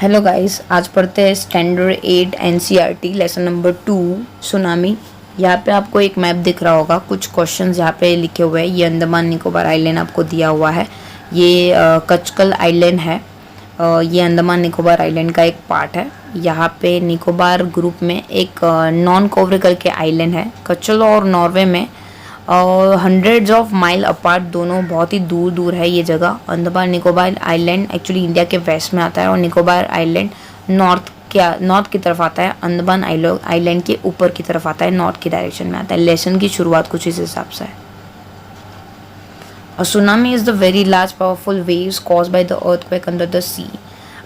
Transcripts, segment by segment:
Hello guys, आज पढ़ते हैं standard 8 NCERT lesson number 2 tsunami. यहाँ पे आपको एक मैप दिख रहा होगा, कुछ क्वेश्चंस यहाँ पे लिखे हुए हैं। ये अंडमान निकोबार आइलैंड आपको दिया हुआ है। ये कचकल आइलैंड है। ये अंडमान निकोबार आइलैंड का एक पार्ट है। यहाँ पे निकोबार ग्रुप में एक नॉन कोवरिकल के आइलैंड है, कचल और नॉर्वे में और हंड्रेड्स ऑफ माइल अपार्ट, दोनों बहुत ही दूर दूर है ये जगह। Andaman Nicobar island actually India के वेस्ट में आता है और निकोबार आइलैंड नॉर्थ की तरफ आता है। अंडमान आइलैंड के ऊपर की तरफ आता है, नॉर्थ की डायरेक्शन में आता है। लेसन की शुरुआत कुछ इस हिसाब से है। A tsunami is the very large powerful waves caused by the earthquake under the sea।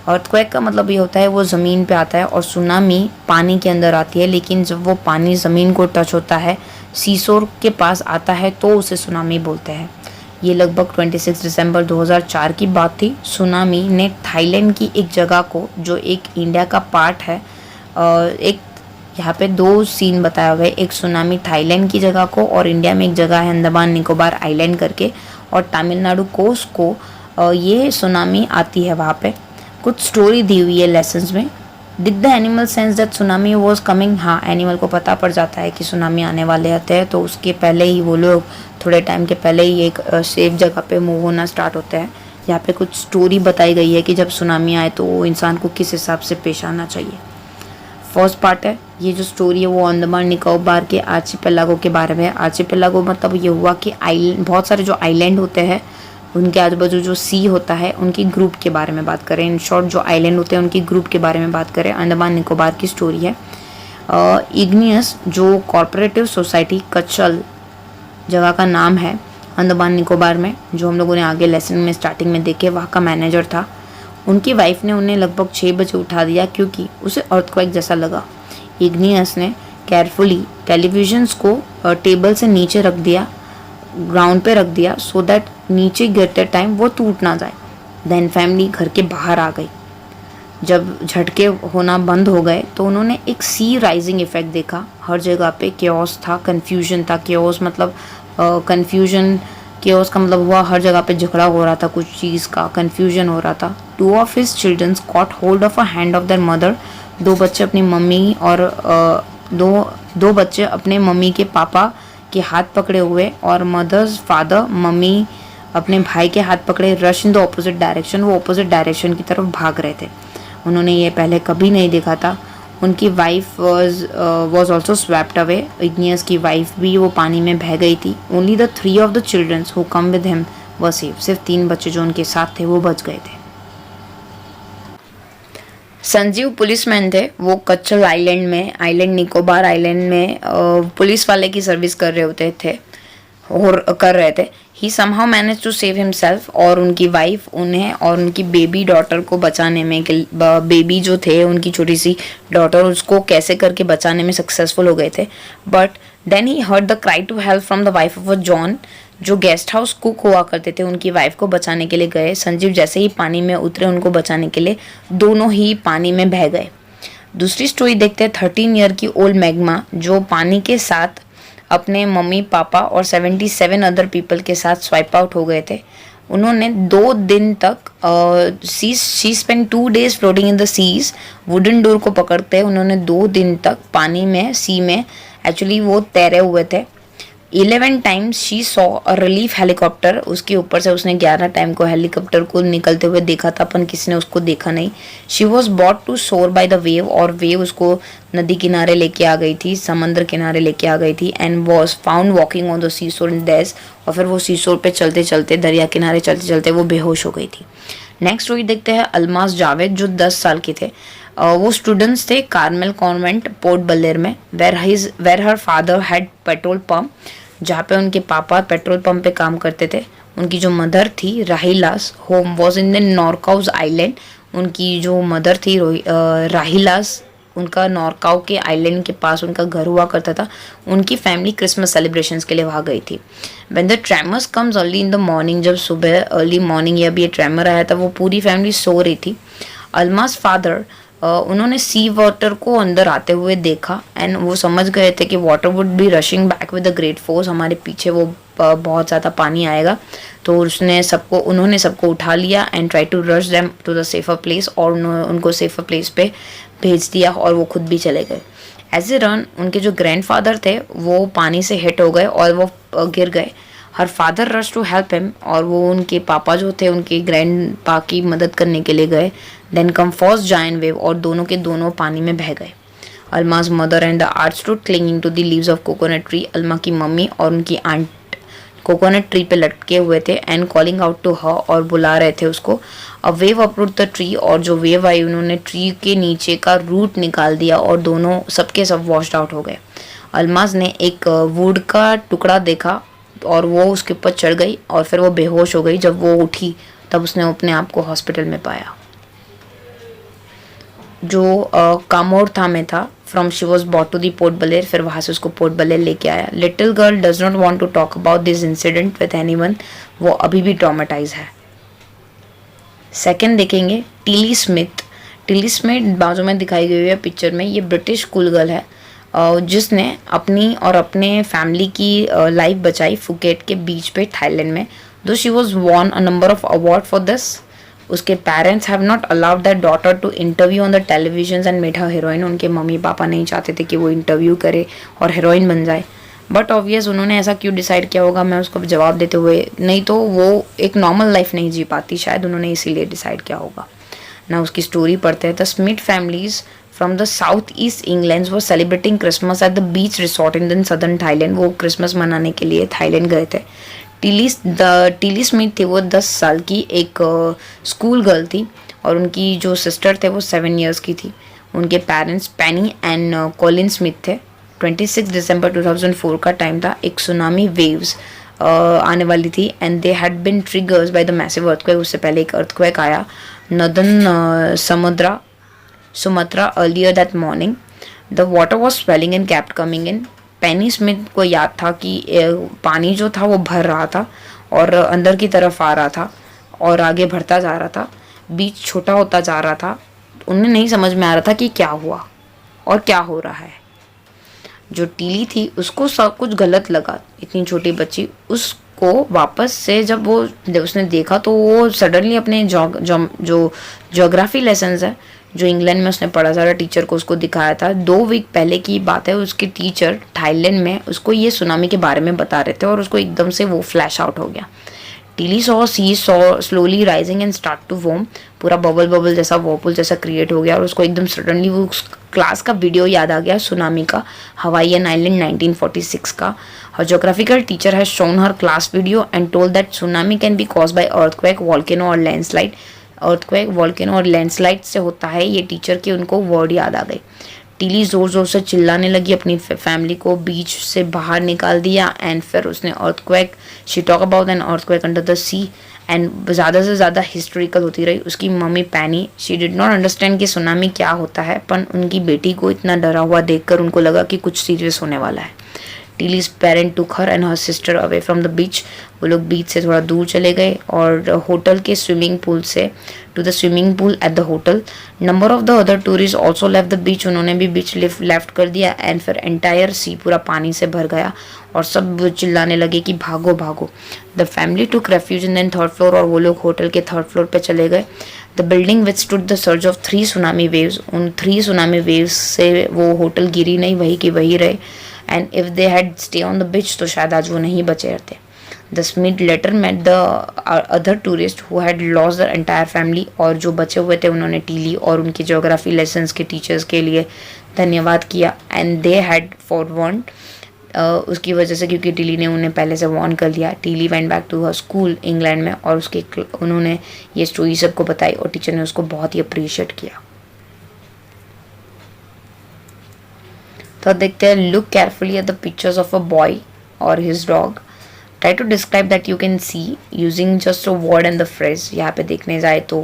Earthquake का मतलब ये होता है वो ज़मीन पे आता है और सुनामी पानी के अंदर आती है, लेकिन जब वो पानी ज़मीन को टच होता है, सीसोर के पास आता है, तो उसे सुनामी बोलते हैं। ये लगभग 26 दिसंबर 2004 की बात थी। सुनामी ने थाईलैंड की एक जगह को, जो एक इंडिया का पार्ट है, एक यहाँ पे दो सीन बताया हुआ है। एक सुनामी थाईलैंड की जगह को और इंडिया में एक जगह है अंडमान निकोबार आइलैंड करके, और तमिलनाडु कोस्ट को ये सुनामी आती है वहाँ पे। कुछ स्टोरी दी हुई है लेसन्स में। Did the animal sense that tsunami was coming. हाँ, एनिमल को पता पड़ जाता है कि सुनामी आने वाले होते हैं, तो उसके पहले ही वो लोग थोड़े टाइम के पहले ही एक सेफ जगह पे मूव होना स्टार्ट होते हैं। यहाँ पे कुछ स्टोरी बताई गई है कि जब सुनामी आए तो इंसान को किस हिसाब से पेश आना चाहिए। फर्स्ट पार्ट है, ये जो स्टोरी है वो अंडमान निकोबार के आर्चिपेलागो के बारे में है। आर्चिपेलागो मतलब ये हुआ कि आइलैंड, बहुत सारे जो आइलैंड होते हैं उनके आजू बाजू जो सी होता है उनकी ग्रुप के बारे में बात करें। इन शॉर्ट जो आइलैंड होते हैं उनकी ग्रुप के बारे में बात करें। अंडमान निकोबार की स्टोरी है। इग्नियस जो कॉर्पोरेटिव सोसाइटी कचल जगह का नाम है अंडमान निकोबार में, जो हम लोगों ने आगे लेसन में स्टार्टिंग में देखे, वहाँ का मैनेजर था। उनकी वाइफ ने उन्हें लगभग 6 बजे उठा दिया क्योंकि उसे अर्थक्वेक जैसा लगा। इग्नियस ने केयरफुली टेलीविजन्स को टेबल से नीचे रख दिया, ग्राउंड पे रख दिया, सो दैट नीचे गिरते टाइम वो टूट ना जाए। देन फैमिली घर के बाहर आ गई। जब झटके होना बंद हो गए तो उन्होंने एक सी राइजिंग इफेक्ट देखा। हर जगह पे केओस था, कन्फ्यूजन था। केओस मतलब कन्फ्यूजन, केओस का मतलब हुआ हर जगह पे झगड़ा हो रहा था, कुछ चीज़ का कन्फ्यूजन हो रहा था। 2 of his children cot hold of a hand of their mother. दो बच्चे अपनी मम्मी और दो बच्चे अपने मम्मी के पापा के हाथ पकड़े हुए, और मदर्स फादर, मम्मी अपने भाई के हाथ पकड़े, rush in the opposite direction. वो ऑपोजिट डायरेक्शन की तरफ भाग रहे थे। उन्होंने ये पहले कभी नहीं देखा था। उनकी wife was also swept away. इग्नियस की वाइफ भी वो पानी में बह गई थी। Only the 3 of the childrens who come with him were safe. सिर्फ 3 बच्चे जो उनके साथ थे वो बच गए थे। संजीव पुलिसमैन थे। वो कच्चल आइलैंड में, आइलैंड निकोबार आइलैंड में पुलिस वाले की सर्विस कर रहे होते थे और कर रहे थे। He somehow manage to save himself, और उनकी वाइफ उन्हें और उनकी बेबी डॉटर को बचाने में, बेबी जो थे उनकी छोटी सी डॉटर, उसको कैसे करके बचाने में सक्सेसफुल हो गए थे। But then he heard the cry to help from the wife of a John, जो गेस्ट हाउस कुक हुआ करते थे। उनकी वाइफ को बचाने के लिए गए। संजीव जैसे ही पानी में उतरे उनको बचाने के लिए, दोनों ही पानी में बह गए। दूसरी स्टोरी देखते हैं। 13 ईयर की ओल्ड मैग्मा, जो पानी के साथ अपने मम्मी पापा और 77 अदर पीपल के साथ स्वाइप आउट हो गए थे। उन्होंने 2 दिन तक she spend 2 days floating in the seas. Wooden door को पकड़ते उन्होंने 2 दिन तक पानी में, सी में एक्चुअली वो तैरे हुए थे। 11 times she saw a relief helicopter. उसके ऊपर से उसने 11 टाइम को हेलीकॉप्टर को निकलते हुए देखा था, अपन किसी ने उसको देखा नहीं। शी वॉज बॉट टू शोर बाय द वेव, और वेव उसको नदी किनारे लेके आ गई थी, समंदर किनारे लेके आ गई थी। And was found walking on the sea shore in days, और फिर वो सी शोर पे चलते चलते, दरिया किनारे चलते चलते वो बेहोश हो गई थी। नेक्स्ट स्टोरी देखते हैं। अल्मास जावेद, जो 10 साल के थे। वो स्टूडेंट्स थे कार्मेल कॉन्वेंट पोर्ट बलेर में, where her father had petrol pump, जहाँ पे उनके पापा पेट्रोल पंप पे काम करते थे। उनकी जो मदर थी राहिलास, home was in the Nancowry island. उनकी जो मदर थी राहिलास, उनका नॉर्काउ के आइलैंड के पास उनका घर हुआ करता था। उनकी फैमिली क्रिसमस सेलिब्रेशंस के लिए वहाँ गई थी। When the tremors comes early in the morning, जब सुबह अर्ली मॉर्निंग या भी ये ट्रेमर आया था, वो पूरी फैमिली सो रही थी। अल्मास फादर, उन्होंने सी वाटर को अंदर आते हुए देखा, एंड वो समझ गए थे कि water would be rushing back with a great force. हमारे पीछे वो बहुत ज़्यादा पानी आएगा। तो उन्होंने सबको उठा लिया and try to rush them to the safer place, और उनको सेफर प्लेस पे भेज दिया और वो खुद भी चले गए। एज ए रन उनके जो ग्रैंडफादर थे वो पानी से हिट हो गए और वो गिर गए। Her father rush to help him, और वो उनके पापा जो थे उनके ग्रैंड पा की मदद करने के लिए गए। Then come first giant wave, और दोनों के दोनों पानी में बह गए। Alma's mother and the art stood clinging to the leaves of coconut tree. Alma की मम्मी और उनकी आंट कोकोनट ट्री पे लटके हुए थे and calling out to her, और बुला रहे थे उसको। A wave uproot the tree, और जो वेव आई उन्होंने ट्री के नीचे का रूट निकाल दिया और दोनों सबके सब वॉश्ड आउट हो गए। अल्माज ने एक वुड का टुकड़ा देखा और वो उसके ऊपर चढ़ गई और फिर वो बेहोश हो गई। जब वो उठी तब उसने अपने आप को हॉस्पिटल में पाया। जो कामोरथा में था, from she was bought to the Port Blair, फिर वहाँ से उसको पोर्ट बलेर लेके आया। Little girl does not want to talk about this incident with anyone, वो अभी भी ट्रॉमेटाइज है। सेकंड देखेंगे टिली स्मिथ। टिली स्मिथ बाजू में दिखाई गई है पिक्चर में, ये ब्रिटिश स्कूल गर्ल है जिसने अपनी और अपने फैमिली की लाइफ बचाई फुकेट के बीच पे थाईलैंड में। Though she was won a number of award for this. उसके parents have not allowed that daughter to interview on the television and made her heroine. उनके मम्मी पापा नहीं चाहते थे कि वो इंटरव्यू करे और हीरोइन बन जाए। बट ऑब्वियस उन्होंने ऐसा क्यों डिसाइड किया होगा, मैं उसको जवाब देते हुए, नहीं तो वो एक नॉर्मल लाइफ नहीं जी पाती, शायद उन्होंने इसीलिए डिसाइड किया होगा ना। उसकी स्टोरी पढ़ते हैं। The Smith families from the south east England वो celebrating Christmas at the beach resort in southern Thailand. वो क्रिसमस मनाने के लिए थाईलैंड गए थे। टिली स्मिथ थी वो 10 साल की एक स्कूल गर्ल थी, और उनकी जो सिस्टर थे वो 7 ईयर्स की थी। उनके parents Penney and Colin Smith थे। 26 दिसंबर 2004 का टाइम था। एक सुनामी वेव्स आने वाली थी and they had been triggers by the massive earthquake. उससे पहले एक अर्थक्वेक आया northern Sumatra earlier that morning. The water was swelling and kept coming in. Penney Smith को याद था कि पानी जो था वो भर रहा था और अंदर की तरफ आ रहा था और आगे बढ़ता जा रहा था, बीच छोटा होता जा रहा था। उन्हें नहीं समझ में आ रहा था कि क्या हुआ और क्या हो रहा है। जो टीली थी उसको सब कुछ गलत लगा। इतनी छोटी बच्ची, उसको वापस से जब उसने देखा तो वो सडनली अपने जो ज्योग्राफी लेसन्स है जो इंग्लैंड में उसने पढ़ा था, टीचर को उसको दिखाया था। 2 वीक पहले की बात है। उसके टीचर थाईलैंड में उसको ये सुनामी के बारे में बता रहे थे और उसको एकदम से वो फ्लैश आउट हो गया। Tilly sea slowly rising and start to warm. पूरा बबल जैसा वॉपुल जैसा क्रिएट हो गया और उसको एकदम सडनली वो क्लास का वीडियो याद आ गया सुनामी का, हवाईयन आइलैंड 1946 का। Her geographical teacher has shown her class video and told that tsunami can be cause by earthquake, volcano और लैंडस्लाइड। अर्थक्वेक, वॉल्केनो और लैंडस्लाइड से होता है ये। टीचर के उनको वर्ड याद आ गए। टीली ज़ोर ज़ोर से चिल्लाने लगी, अपनी फैमिली को बीच से बाहर निकाल दिया एंड फिर उसने earthquake, she talk about an earthquake under the sea and ज़्यादा से ज़्यादा हिस्टोरिकल होती रही। उसकी mummy Penny, she did not understand कि सुनामी क्या होता है, पर उनकी बेटी को इतना डरा हुआ देखकर उनको लगा कि कुछ सीरियस होने वाला है। Tilly's parent took her and her sister away from the beach. वो लोग बीच से थोड़ा दूर चले गए और होटल के स्विमिंग पूल से to the swimming pool at the hotel. Number of the other tourist also left the beach. उन्होंने भी बीच लेफ्ट कर दिया एंड फिर एंटायर सी पूरा पानी से भर गया और सब चिल्लाने लगे कि भागो भागो। The family took refuge in then 3rd floor, और वो लोग होटल के 3rd फ्लोर पे चले गए। The building withstood the surge of 3 tsunami waves. उन 3 सुनामी वेव्स से वो होटल गिरी नहीं, वही की वही रहे। And if they had stay on the beach तो शायद आज वो नहीं बचे रहते। The Smith later met the other tourist who had lost the entire family. और जो बचे हुए थे उन्होंने टीली और उनकी ज्योग्राफी लेसन्स के टीचर्स के लिए धन्यवाद किया एंड दे हैड फॉरवॉर्न। उसकी वजह से, क्योंकि टीली ने उन्हें पहले से वार्न कर दिया। Tilly went back to her school England में और उन्होंने ये स्टोरी सबको बताई और टीचर ने उसको बहुत ही अप्रिशिएट किया। तो देखते हैं, look carefully at the pictures of a boy और his dog. Try to describe that you can see using just a word and the phrase. यहाँ पे देखने जाए तो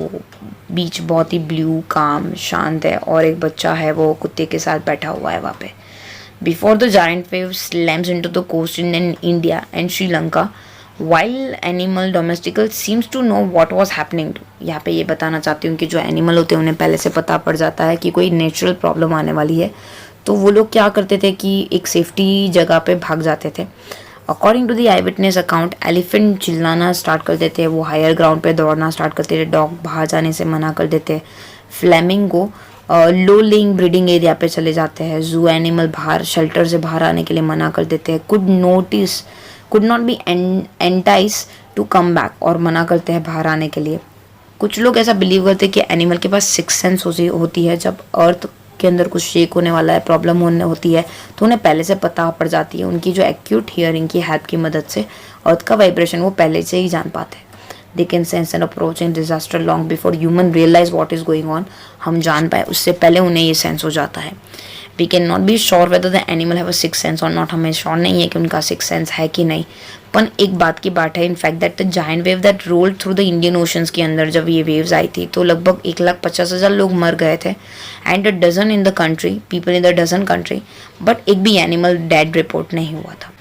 बीच बहुत ही ब्लू, काम, शांत है और एक बच्चा है वो कुत्ते के साथ बैठा हुआ है वहाँ पे। Before the giant wave slams into the coast in India and Sri Lanka, wild animal domestical seems to know what was happening to. यहाँ पे ये बताना चाहती हूँ कि जो एनिमल होते हैं उन्हें पहले से पता पड़ जाता है कि कोई नेचुरल प्रॉब्लम आने वाली है, तो वो लोग क्या करते थे कि एक सेफ्टी जगह पे भाग जाते थे। According to the eye witness account, elephant चिल्लाना स्टार्ट कर देते हैं, वो हायर ग्राउंड पे दौड़ना स्टार्ट करते थे, डॉग बाहर जाने से मना कर देते हैं, फ्लेमिंगो लो लेइंग ब्रीडिंग एरिया पे चले जाते हैं, जू एनिमल बाहर शेल्टर से बाहर आने के लिए मना कर देते हैं, could not be entice to come back, और मना करते हैं बाहर आने के लिए। कुछ लोग ऐसा बिलीव करते हैं कि एनिमल के पास सिक्स सेंस होती है, जब अर्थ के अंदर कुछ शेक होने वाला है, प्रॉब्लम होने होती है, तो उन्हें पहले से पता पड़ जाती है। उनकी जो एक्यूट हियरिंग की हेल्प की मदद से अर्थ का वाइब्रेशन वो पहले से ही जान पाते हैं। They can sense and approach in disaster long before human realize what is going on. हम जान पाए उससे पहले उन्हें ये सेंस हो जाता है। We can not be sure whether the animal have a six sense और नॉट। हमें श्योर नहीं है कि उनका सिक्स सेंस है कि नहीं, पर एक बात की बात है, in fact that the giant wave that rolled through the Indian oceans के अंदर जब ये वेव्स आई थी तो लगभग 1,50,000 लोग मर गए थे, and a dozen in the country, people in the dozen country, but एक भी एनिमल डेड रिपोर्ट नहीं हुआ था।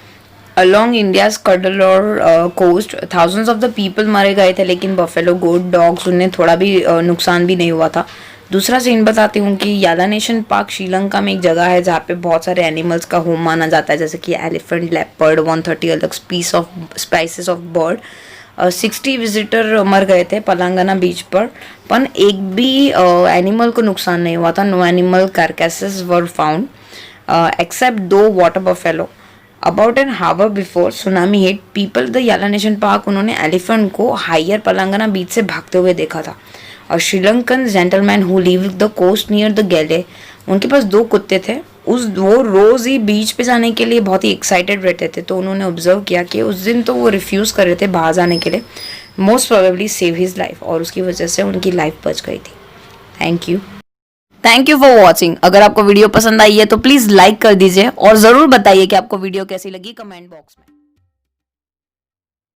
अलॉन्ग इंडियाज कडल और coast thousands of the people मारे गए थे, लेकिन बफेलो, गोट, डॉग्स, उन्हें थोड़ा भी नुकसान भी नहीं हुआ था। दूसरा सीन बताती हूँ कि याला नेशन पार्क श्रीलंका में एक जगह है जहाँ पे बहुत सारे एनिमल्स का होम माना जाता है, जैसे कि एलिफेंट, लेपर्ड, 130 अलग स्पाइसेस ऑफ बर्ड। 60 विजिटर मर गए थे पलांगना बीच पर एक भी एनिमल को नुकसान नहीं हुआ था। No animal carcasses were found except 2 water buffalo. About an hour before tsunami hit people the Yala nation park, उन्होंने एलिफेंट को हायर पलांगना बीच से भागते हुए देखा था। और Sri Lankan gentleman who live the coast near the Galle, उनके पास 2 कुत्ते थे, वो रोज ही बीच पे जाने के लिए बहुत ही एक्साइटेड रहते थे, तो उन्होंने ऑब्जर्व किया कि उस दिन तो वो रिफ्यूज कर रहे थे बाहर जाने के लिए, most probably save his life, और उसकी वजह से उनकी लाइफ बच गई थी। Thank you for watching. अगर आपको वीडियो पसंद आई है तो प्लीज लाइक कर दीजिए और जरूर बताइए कि आपको वीडियो कैसी लगी कमेंट बॉक्स में।